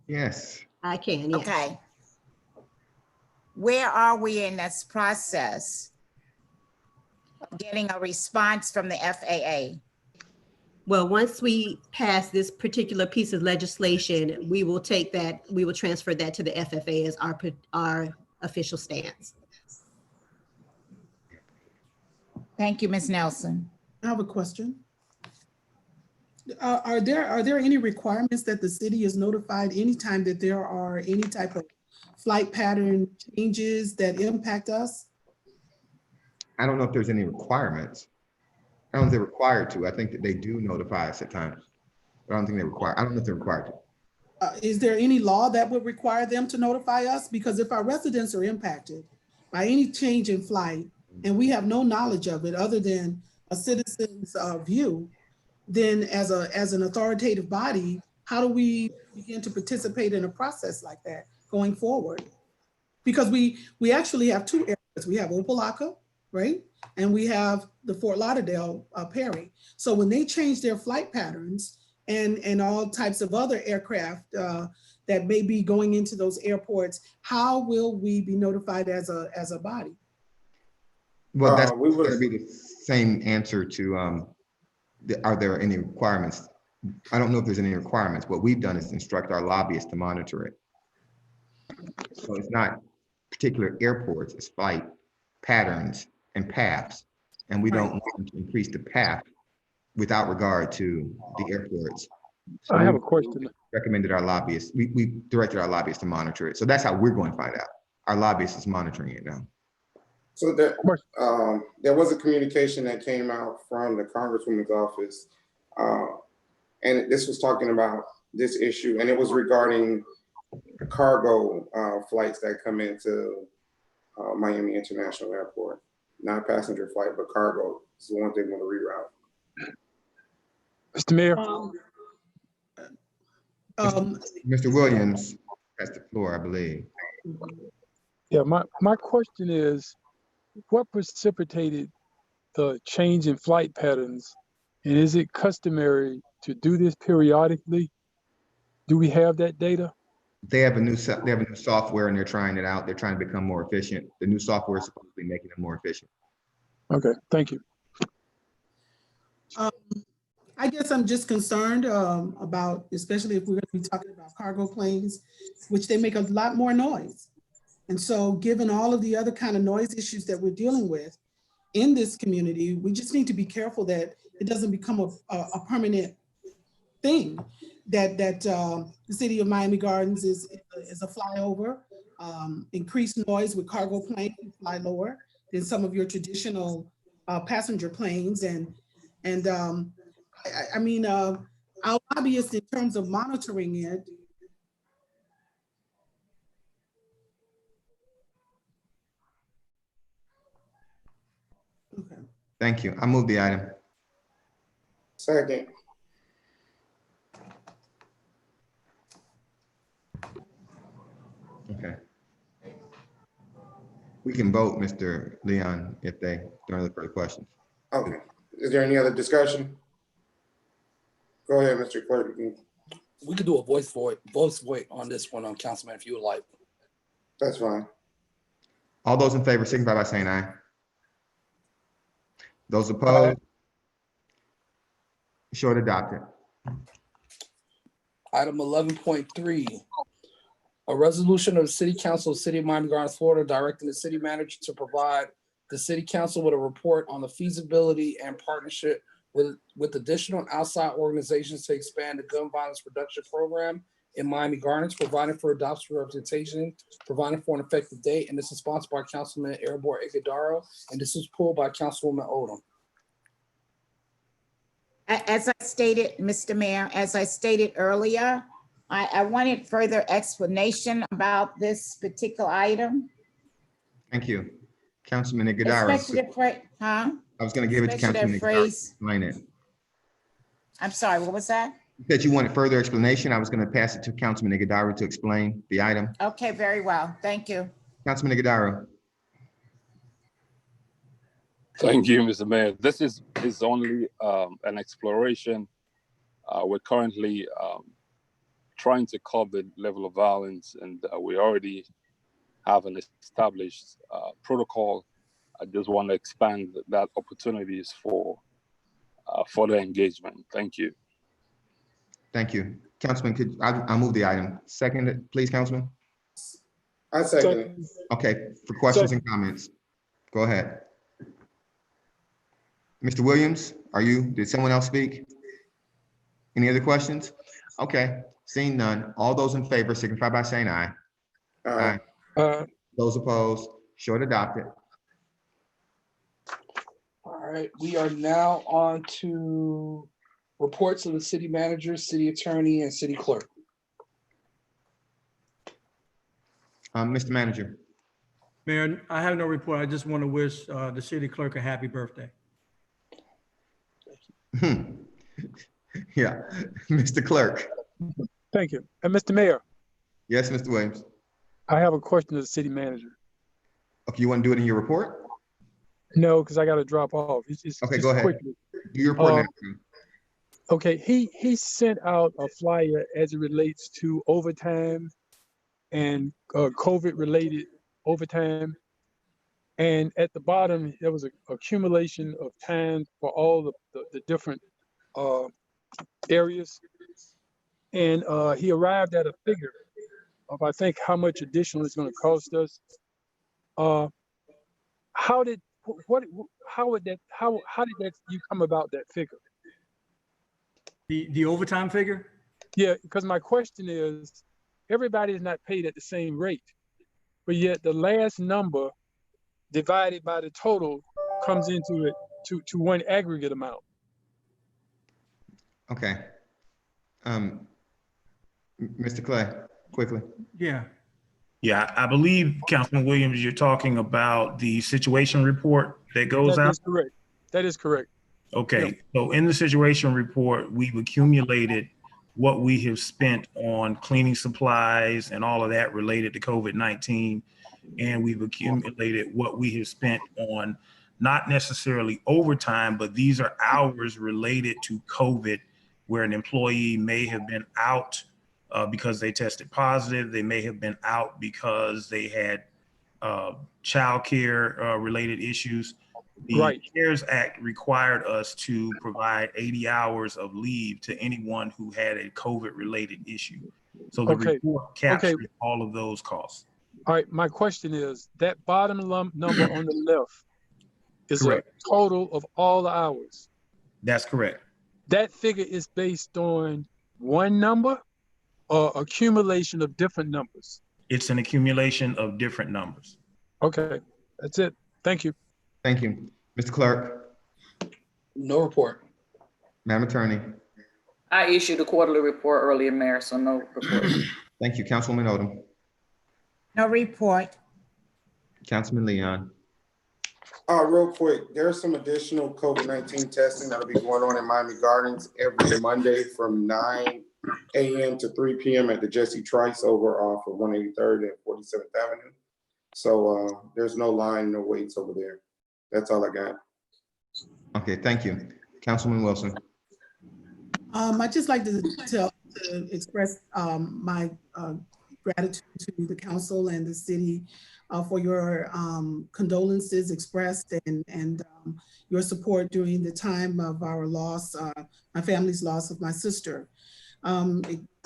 Yes. I can, yes. Okay. Where are we in this process of getting a response from the FAA? Well, once we pass this particular piece of legislation, we will take that, we will transfer that to the FFA as our official stance. Thank you, Ms. Nelson. I have a question. Are there any requirements that the city is notified anytime that there are any type of flight pattern changes that impact us? I don't know if there's any requirements. I don't think they're required to. I think that they do notify us at times. But I don't think they require, I don't know if they're required to. Is there any law that would require them to notify us? Because if our residents are impacted by any change in flight and we have no knowledge of it other than a citizen's view, then as an authoritative body, how do we begin to participate in a process like that going forward? Because we actually have two areas. We have Opelika, right? And we have the Fort Lauderdale Perry. So when they change their flight patterns and all types of other aircraft that may be going into those airports, how will we be notified as a body? Well, that's going to be the same answer to, are there any requirements? I don't know if there's any requirements. What we've done is instruct our lobbyists to monitor it. So it's not particular airports, it's flight patterns and paths. And we don't want to increase the path without regard to the airports. So I have a question. Recommended our lobbyists, we directed our lobbyists to monitor it. So that's how we're going to find out. Our lobbyist is monitoring it now. So there was a communication that came out from the Congresswoman's office, and this was talking about this issue, and it was regarding cargo flights that come into Miami International Airport, not passenger flight, but cargo is the ones they want to reroute. Mr. Mayor. Mr. Williams has the floor, I believe. Yeah, my question is, what precipitated the change in flight patterns? And is it customary to do this periodically? Do we have that data? They have a new software and they're trying it out. They're trying to become more efficient. The new software is supposedly making them more efficient. Okay, thank you. I guess I'm just concerned about, especially if we're going to be talking about cargo planes, which they make a lot more noise. And so given all of the other kind of noise issues that we're dealing with in this community, we just need to be careful that it doesn't become a permanent thing, that the city of Miami Gardens is a flyover, increased noise with cargo planes fly lower than some of your traditional passenger planes. And I mean, our lobbyists in terms of monitoring it, okay. Thank you. I move the item. Second. Okay. We can vote, Mr. Leon, if there are other further questions. Okay. Is there any other discussion? Go ahead, Mr. Clerk. We could do a voice vote on this one, Councilman, if you would like. That's fine. All those in favor signify by saying aye. Those opposed? Short adopted. Item 11.3, a resolution of the City Council of the City of Miami Gardens, Florida, directing the city manager to provide the City Council with a report on the feasibility and partnership with additional outside organizations to expand the gun violence reduction program in Miami Gardens, providing for adoption representation, providing for an effective date, and this is sponsored by Councilman Erebor Ighodaro, and this was pulled by Councilwoman Odom. As I stated, Mr. Mayor, as I stated earlier, I wanted further explanation about this particular item. Thank you. Councilman Iguodaro. Executive phrase, huh? I was gonna give it to Councilman Executive Iguodaro to phrase. explain it. I'm sorry, what was that? You said you wanted further explanation. I was gonna pass it to Councilman Iguodaro to explain the item. Okay, very well. Thank you. Councilman Iguodaro. Thank you, Mr. Mayor. This is only an exploration. We're currently trying to curb the level of violence, and we already have an established protocol. I just want to expand that opportunities for further engagement. Thank you. Thank you. Councilman, I'll move the item. Second, please, Councilman. I second it. Okay, for questions and comments, go ahead. Mr. Williams, did someone else speak? Any other questions? Okay, seeing none. All those in favor signify by saying aye. Aye. Those opposed, short adopted. All right, we are now on to reports of the city manager, city attorney, and city clerk. Mr. Manager. Mayor, I have no report. I just want to wish the city clerk a happy birthday. Yeah, Mr. Clerk. Thank you. And Mr. Mayor, Yes, Mr. Williams. I have a question to the city manager. Okay, you want to do it in your report? No, because I got to drop off. Okay, just go ahead. quickly. Do your report now. Okay, he sent out a flyer as it relates to overtime and COVID-related overtime. And at the bottom, there was an accumulation of time for all the different areas. And he arrived at a figure of, I think, how much additional it's going to cost us. How did you come about that figure? The overtime figure? Yeah, because my question is, everybody is not paid at the same rate, but yet the last number divided by the total comes into it to one aggregate amount. Okay. Mr. Clay, quickly. Yeah. Yeah, I believe, Councilman Williams, you're talking about the situation report that goes out? That is correct. That is correct. Okay, Yep. so in the situation report, we've accumulated what we have spent on cleaning supplies and all of that related to COVID-19. And we've accumulated what we have spent on not necessarily overtime, but these are hours related to COVID, where an employee may have been out because they tested positive. They may have been out because they had childcare related issues. The CARES Act required us to provide 80 hours of leave to anyone who had a COVID-related issue. So the report captures all of those costs. All right, my question is, that bottom number on the left is Correct. a total of all the hours. That's correct. That figure is based on one number or accumulation of different numbers? It's an accumulation of different numbers. Okay, that's it. Thank you. Thank you. Mr. Clerk. No report. Madam Attorney. I issued a quarterly report earlier, Mayor, so no report. Thank you. Councilwoman Odom. No report. Councilman Leon. Real quick, there's some additional COVID-19 testing that'll be going on in Miami Gardens every Monday from 9 a.m. to 3 p.m. at the Jesse Trice over off of 183rd and 47th Avenue. So there's no line, no waits over there. That's all I got. Okay, thank you. Councilman Wilson. I'd just like to express my gratitude to the council and the city for your condolences expressed and your support during the time of our loss, my family's loss of my sister.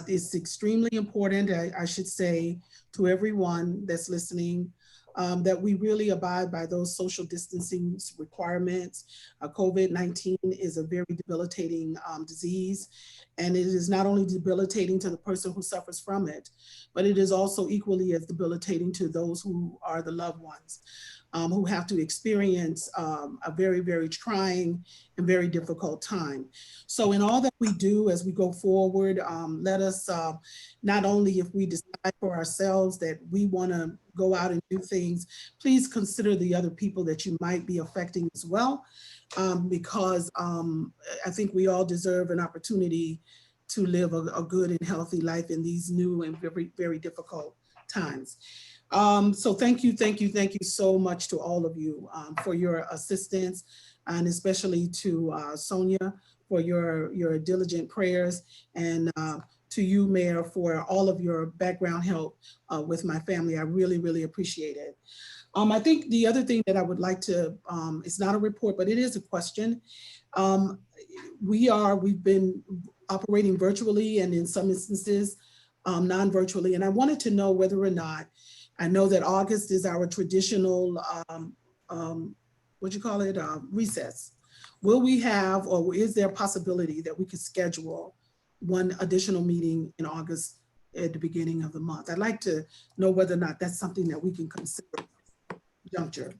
It's extremely important, I should say, to everyone that's listening, that we really abide by those social distancing requirements. COVID-19 is a very debilitating disease, and it is not only debilitating to the person who suffers from it, but it is also equally as debilitating to those who are the loved ones. who have to experience a very, very trying and very difficult time. So in all that we do as we go forward, let us not only, if we decide for ourselves that we want to go out and do things, please consider the other people that you might be affecting as well, because I think we all deserve an opportunity to live a good and healthy life in these new and very, very difficult times. So thank you so much to all of you for your assistance, and especially to Sonia for your diligent prayers, and to you, Mayor, for all of your background help with my family. I really, really appreciate it. I think the other thing that I would like to, it's not a report, but it is a question. We've been operating virtually and in some instances non-virtually, and I wanted to know whether or not, I know that August is our traditional, recess. Will we have, or is there a possibility that we could schedule one additional meeting in August at the beginning of the month? I'd like to know whether or not that's something that we can consider at this juncture.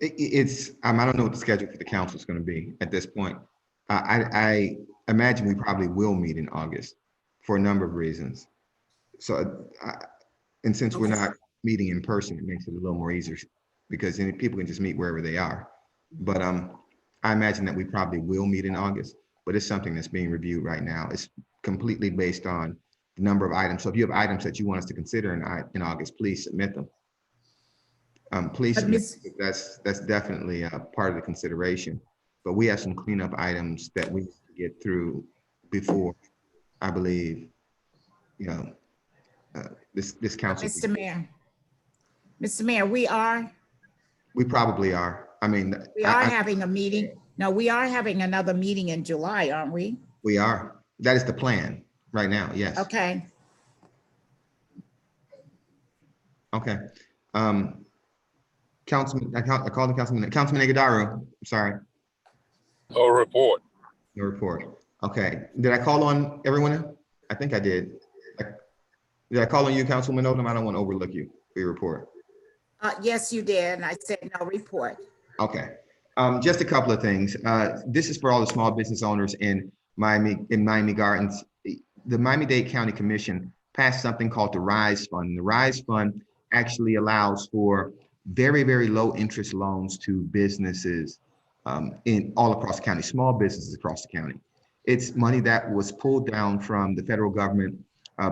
I don't know what the schedule for the council is going to be at this point. I imagine we probably will meet in August for a number of reasons. So, and since we're not meeting in person, it makes it a little more easier because then people can just meet wherever they are. But I imagine that we probably will meet in August, but it's something that's being reviewed right now. It's completely based on the number of items. So if you have items that you want us to consider in August, please submit them. Please submit, that's definitely a part of the consideration. But we have some cleanup items that we need to get through before, I believe, this council. Mr. Mayor, we probably are. I mean, we are having a meeting. No, we are having another meeting in July, aren't we? We are. That is the plan right now. Yes. Okay. Okay. Councilman, I called the Councilman Ighodaro. I'm sorry. No report. No report. Okay. Did I call on everyone? I think I did. Did I call on you, Councilman Odom? I don't want to overlook you for your report. Yes, you did. And I said no report. Okay. Just a couple of things. This is for all the small business owners in Miami Gardens. The Miami-Dade County Commission passed something called the RISE Fund. The RISE Fund actually allows for very, very low interest loans to businesses in all across the county, small businesses across the county. It's money that was pulled down from the federal government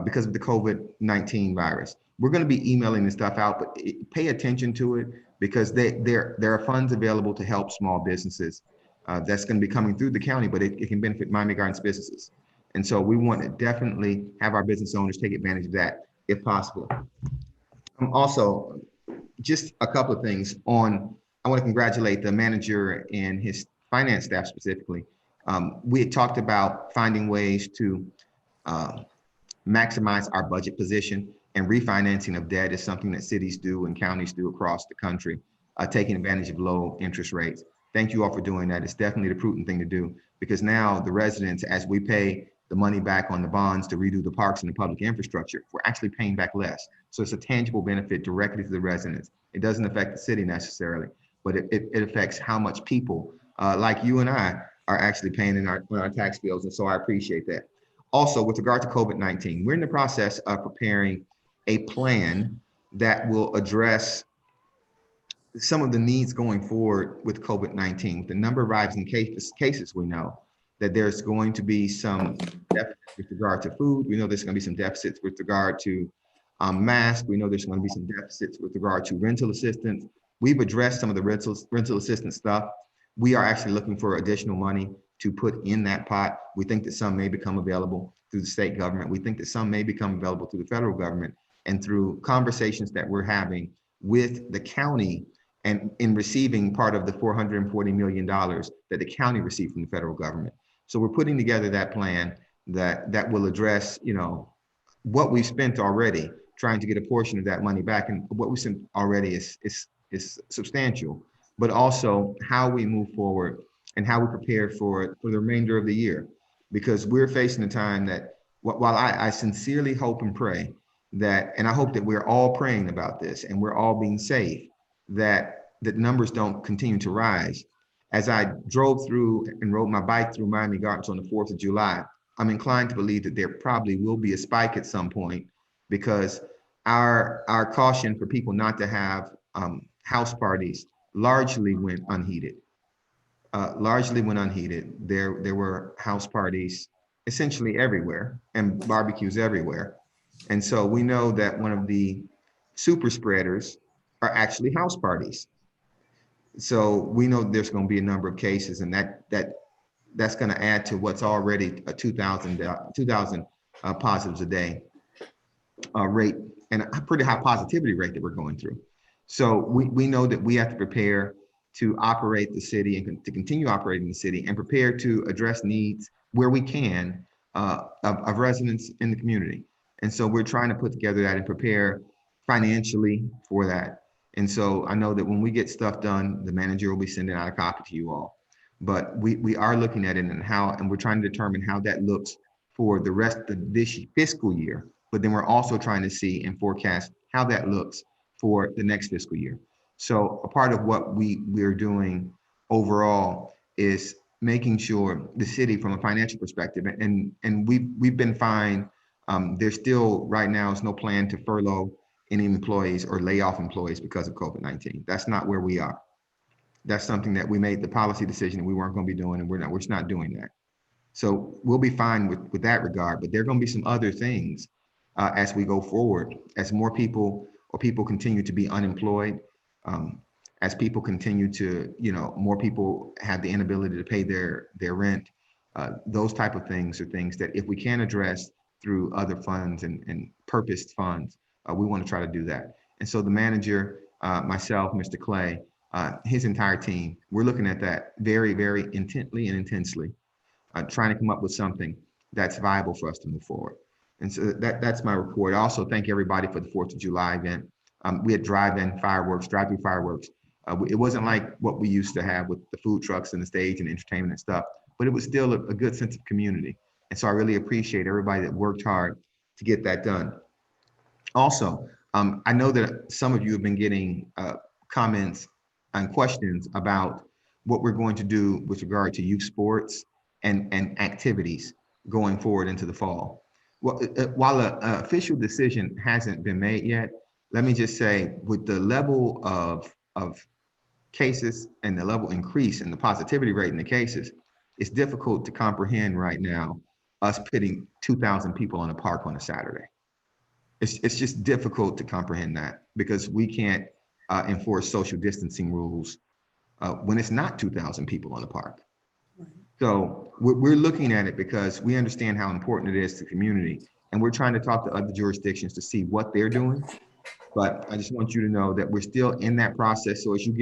because of the COVID-19 virus. We're going to be emailing this stuff out, but pay attention to it because there are funds available to help small businesses. That's going to be coming through the county, but it can benefit Miami Gardens businesses. And so we want to definitely have our business owners take advantage of that if possible. Also, just a couple of things I want to congratulate the manager and his finance staff specifically. We had talked about finding ways to maximize our budget position, and refinancing of debt is something that cities do and counties do across the country, taking advantage of low interest rates. Thank you all for doing that. It's definitely the prudent thing to do because now the residents, as we pay the money back on the bonds to redo the parks and the public infrastructure, we're actually paying back less. So it's a tangible benefit directly to the residents. It doesn't affect the city necessarily, but it affects how much people like you and I are actually paying in our tax bills. And so I appreciate that. Also, with regard to COVID-19, we're in the process of preparing a plan that will address some of the needs going forward with COVID-19. The number of rising cases, we know that there's going to be some deficits with regard to food. We know there's going to be some deficits with regard to masks. We know there's going to be some deficits with regard to rental assistance. We've addressed some of the rental assistance stuff. We are actually looking for additional money to put in that pot. We think that some may become available through the state government. We think that some may become available through the federal government, and through conversations that we're having with the county and in receiving part of the $440 million that the county received from the federal government. So we're putting together that plan that will address, what we've spent already, trying to get a portion of that money back. And what we spent already is substantial, but also how we move forward and how we prepare for the remainder of the year. Because we're facing a time that, while I sincerely hope and pray that, and I hope that we're all praying about this and we're all being safe, that numbers don't continue to rise. As I drove through and rode my bike through Miami Gardens on the 4th of July, I'm inclined to believe that there probably will be a spike at some point, because our caution for people not to have house parties largely went unheeded. There were house parties essentially everywhere and barbecues everywhere. And so we know that one of the super spreaders are actually house parties. So we know there's going to be a number of cases, and that's going to add to what's already a 2,000 positives a day rate, and a pretty high positivity rate that we're going through. So we know that we have to prepare to operate the city and to continue operating the city, and prepare to address needs where we can of residents in the community. And so we're trying to put together that and prepare financially for that. And so I know that when we get stuff done, the manager will be sending out a copy to you all. But we are looking at it and we're trying to determine how that looks for the rest of this fiscal year. But then we're also trying to see and forecast how that looks for the next fiscal year. So a part of what we're doing overall is making sure the city, from a financial perspective, and we've been fine. There still right now is no plan to furlough any employees or lay off employees because of COVID-19. That's not where we are. That's something that we made the policy decision that we weren't going to be doing, and we're just not doing that. So we'll be fine with that regard, but there are going to be some other things as we go forward, as more people continue to be unemployed, as people continue to, more people have the inability to pay their rent. Those type of things are things that if we can address through other funds and purposed funds, we want to try to do that. And so the manager, myself, Mr. Clay, his entire team, we're looking at that very, very intently and intensely, trying to come up with something that's viable for us to move forward. And so that's my report. I also thank everybody for the 4th of July event. We had drive-through fireworks. It wasn't like what we used to have with the food trucks and the stage and entertainment and stuff, but it was still a good sense of community. And so I really appreciate everybody that worked hard to get that done. Also, I know that some of you have been getting comments and questions about what we're going to do with regard to youth sports and activities going forward into the fall. Well, while an official decision hasn't been made yet, let me just say, with the level of cases and the level increase in the positivity rate in the cases, it's difficult to comprehend right now us pitting 2,000 people in a park on a Saturday. It's just difficult to comprehend that, because we can't enforce social distancing rules when it's not 2,000 people in the park. So we're looking at it because we understand how important it is to the community, and we're trying to talk to other jurisdictions to see what they're doing. But I just want you to know that we're still in that process. So as you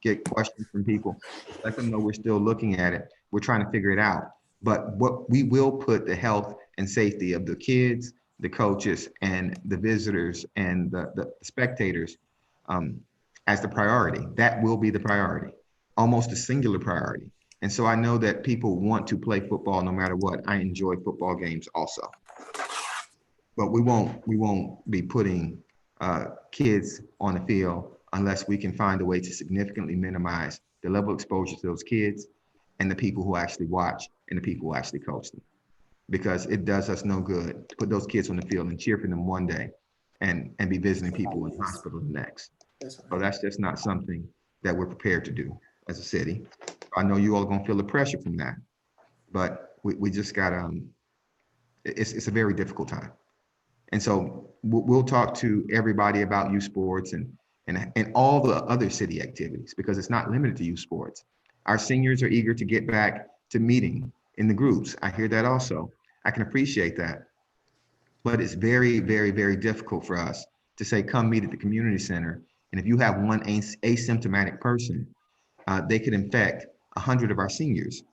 get questions from people, let them know we're still looking at it. We're trying to figure it out. But what we will put the health and safety of the kids, the coaches, and the visitors and the spectators as the priority. That will be the priority, almost a singular priority. And so I know that people want to play football no matter what. I enjoy football games also. But we won't be putting kids on the field unless we can find a way to significantly minimize the level of exposure to those kids and the people who actually watch and the people who actually coach them. Because it does us no good to put those kids on the field and cheer for them one day and be visiting people in the hospital the next. So that's just not something that we're prepared to do as a city. I know you all are gonna feel the pressure from that, but we just gotta, it's a very difficult time. And so we'll talk to everybody about youth sports and all the other city activities, because it's not limited to youth sports. Our seniors are eager to get back to meeting in the groups. I hear that also. I can appreciate that. But it's very, very, very difficult for us to say, come meet at the community center. And if you have one asymptomatic person, they could infect 100 of our seniors.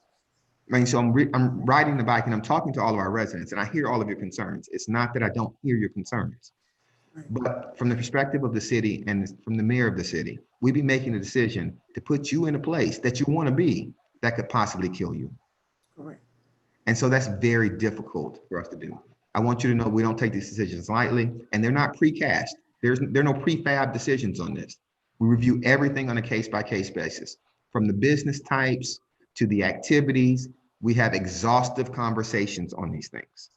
I mean, so I'm riding the bike and I'm talking to all of our residents, and I hear all of your concerns. It's not that I don't hear your concerns, but from the perspective of the city and from the mayor of the city, we'd be making a decision to put you in a place that you want to be that could possibly kill you. Correct. And so that's very difficult for us to do. I want you to know we don't take these decisions lightly, and they're not precast. There are no prefab decisions on this. We review everything on a case-by-case basis, from the business types to the activities. We have exhaustive conversations on these things.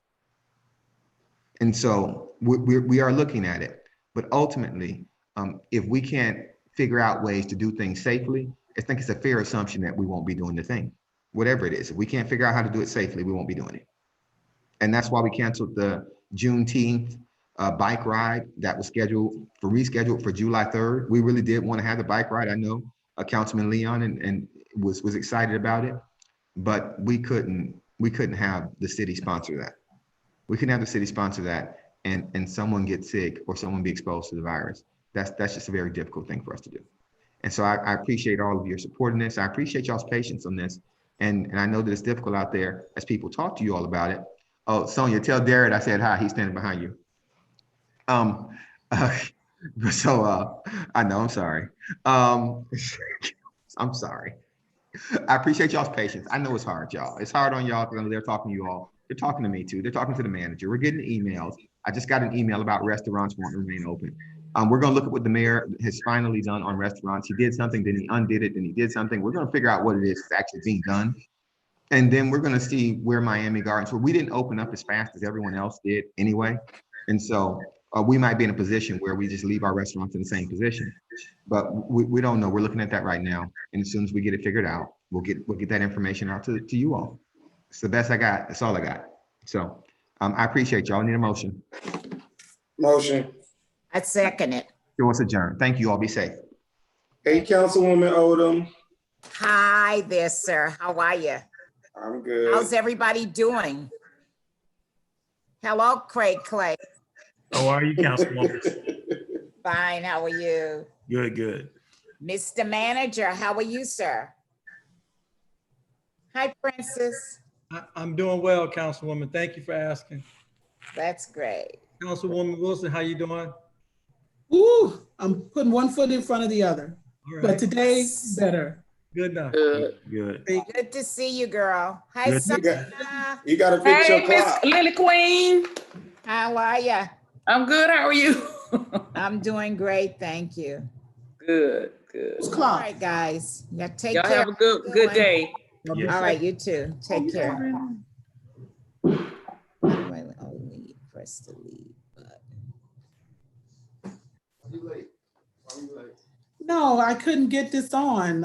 And so we are looking at it. But ultimately, if we can't figure out ways to do things safely, I think it's a fair assumption that we won't be doing the thing, whatever it is. If we can't figure out how to do it safely, we won't be doing it. And that's why we canceled the Juneteenth bike ride that was rescheduled for July 3rd. We really did want to have the bike ride. I know Councilman Leon and was excited about it, but we couldn't have the city sponsor that. We couldn't have the city sponsor that and someone get sick or someone be exposed to the virus. That's just a very difficult thing for us to do. And so I appreciate all of your support in this. I appreciate y'all's patience on this. And I know that it's difficult out there as people talk to you all about it. Oh, Sonia, tell Darren I said hi. He's standing behind you. So I know, I'm sorry. I'm sorry. I appreciate y'all's patience. I know it's hard, y'all. It's hard on y'all because they're talking to you all. They're talking to me too. They're talking to the manager. We're getting emails. I just got an email about restaurants wanting to remain open. We're going to look at what the mayor has finally done on restaurants. He did something, then he undid it, then he did something. We're going to figure out what it is that's actually being done. And then we're going to see where Miami Gardens, where we didn't open up as fast as everyone else did anyway. And so we might be in a position where we just leave our restaurants in the same position. But we don't know. We're looking at that right now. And as soon as we get it figured out, we'll get that information out to you all. It's the best I got. That's all I got. So I appreciate y'all. I need a motion. Motion. I second it. It was adjourned. Thank you all. Be safe. Hey, Councilwoman Odom. Hi there, sir. How are you? I'm good. How's everybody doing? Hello, Craig Clay. How are you, Councilwoman? Fine. How are you? Good, good. Mr. Manager, how are you, sir? Hi, Princess. I'm doing well, Councilwoman. Thank you for asking. That's great. Councilwoman Wilson, how you doing? Ooh, I'm putting one foot in front of the other, All but right. today better. Good enough. Good. Good. Good to see you, girl. Hi, Good. Sonia. You got to fix your Hey, Miss clock. Lily Queen. How are you? I'm good. How are you? I'm doing great, thank you. Good, good. Who's All clock? right, guys. Yeah, take Y'all care. have a good day. Yes. All right, you too. Take care. How do I leave? Press the leave button. No, I couldn't get this on.